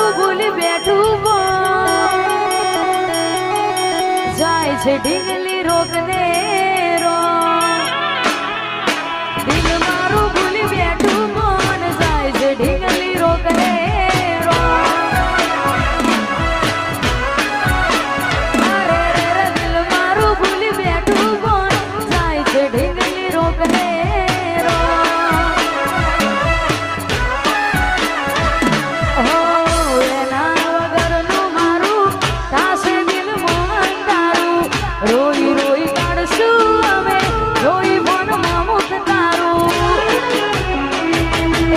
મારું ભૂલી બેઠું જાય છે ઢીંગલી રોકને રો દિલ મારું ભૂલી બેઠું મન જાય છે ઢીંગલી રોકને રો અરે રે દિલ મારું ભૂલી બેઠું મન જાય છે ઢીંગલી રોકને રો હો એના વગરનું મારું તાસે દિલ મન તારું રોઈ રોઈ કાઢશું અમે રોઈ મનમાં મુખ તારું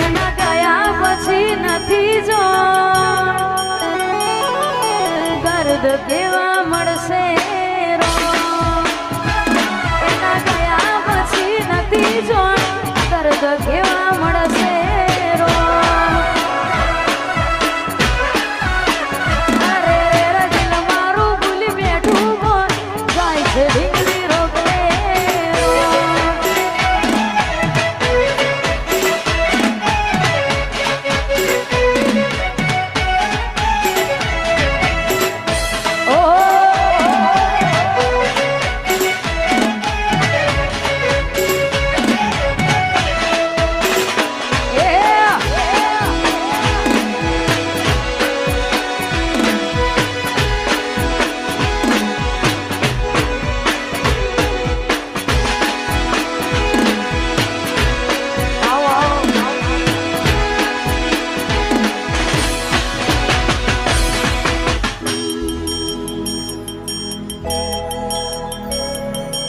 એના ગયા પછી નથી જો દર્દ કેવા મળશે રો એના ગયા પછી નથી જો દર્દ કેવા મળશે રો અરે રે દિલ મારું ભૂલી બેઠું મન જાય છે ઢીંગલી રોકને રો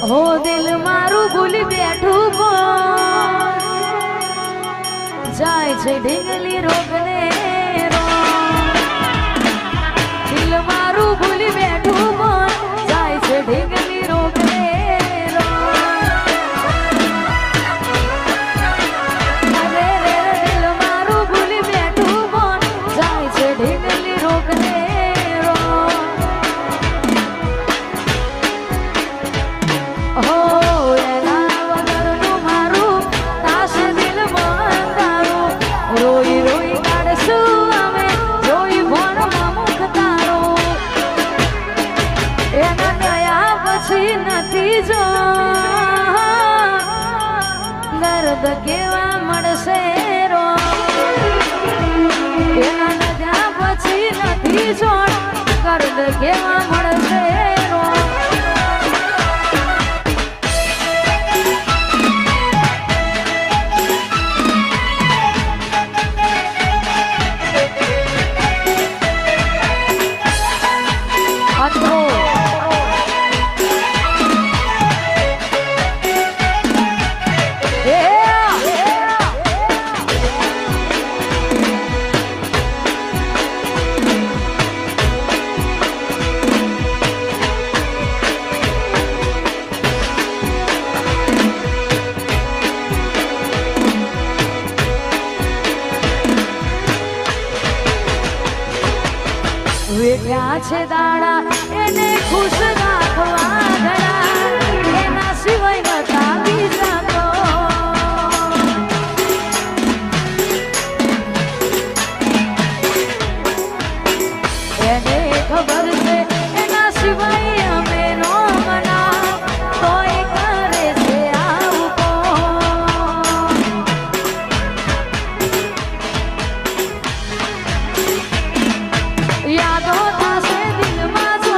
હો દિલ મારું ભૂલી બેઠું જાય છે ઢીંગલી રોકને રો દિલ મારું ભૂલી બેઠું જાય છે ઢીંગલી રોકને રો અરે રે દિલ મારું ભૂલી બેઠું જાય છે ઢીંગલી રોકને રો હો એના વગરનું મારું તાશે દિલ મન તારું રોઈ રોઈ કાઢશું અમે રોઈ ભણમાં મુખ તારું એના ગયા પછી નથી જો દર્દ કેવા મળશે રો એના ગયા પછી નથી જો દર્દ કેવા મળશે રો વેઠ્યા છે દાડા એને ખુશ રાખવા ઘડા એના સિવાય નતા બીજા તો એને ખબર છે એના સિવાય અમે નો મના તોય કરે છે આવું યાદો થશે દિલમાં જો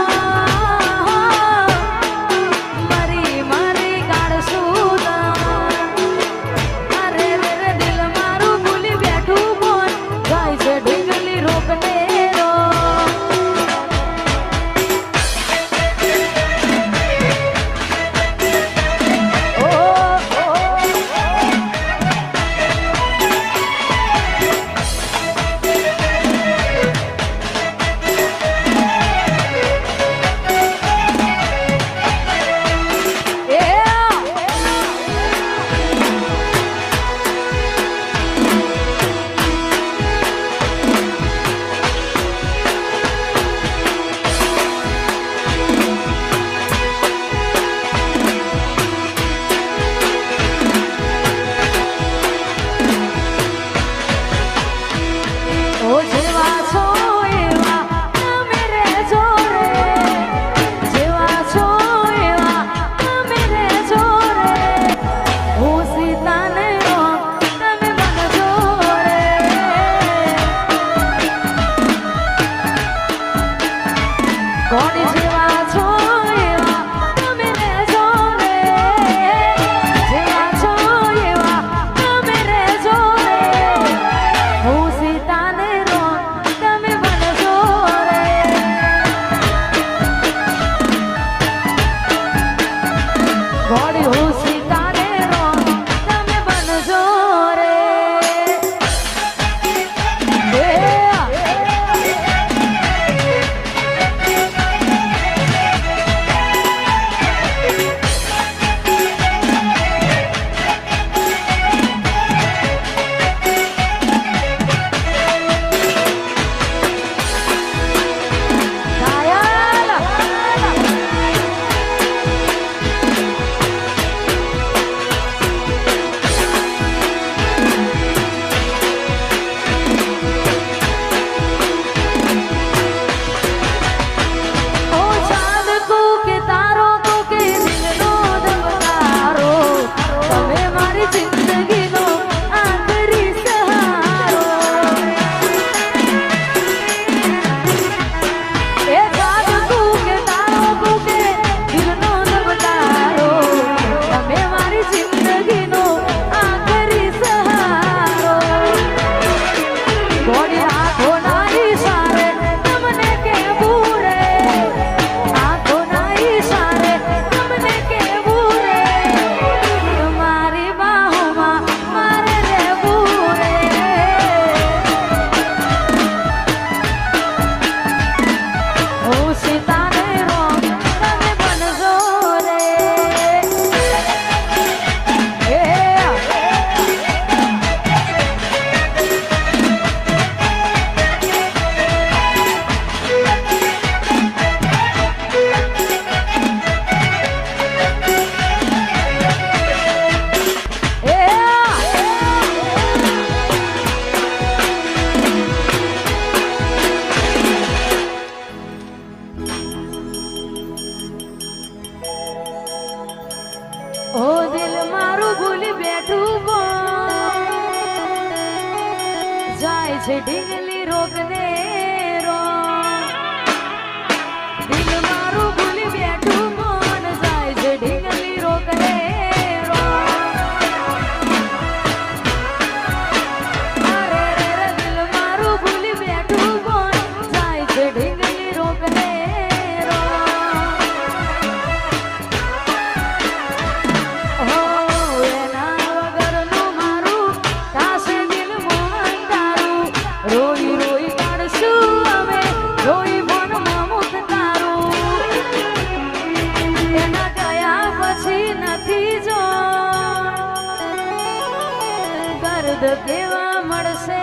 છે ઢીંગલી રોગને રો દિલ મારું ભૂલી બેઠું મન જાય છે ઢીંગલી રોગને રો અરે રે દિલ મારું ભૂલી બેઠું મન જાય છે ઢીંગલી રોગને રો હો એના વગરનું મારું કાશે દિલ મોહન તારું રોઈ રોઈ કાઢશું અમે રોઈ મનમાં મુખ તારું એના ગયા પછી નથી જો દર્દ કેવા મળશે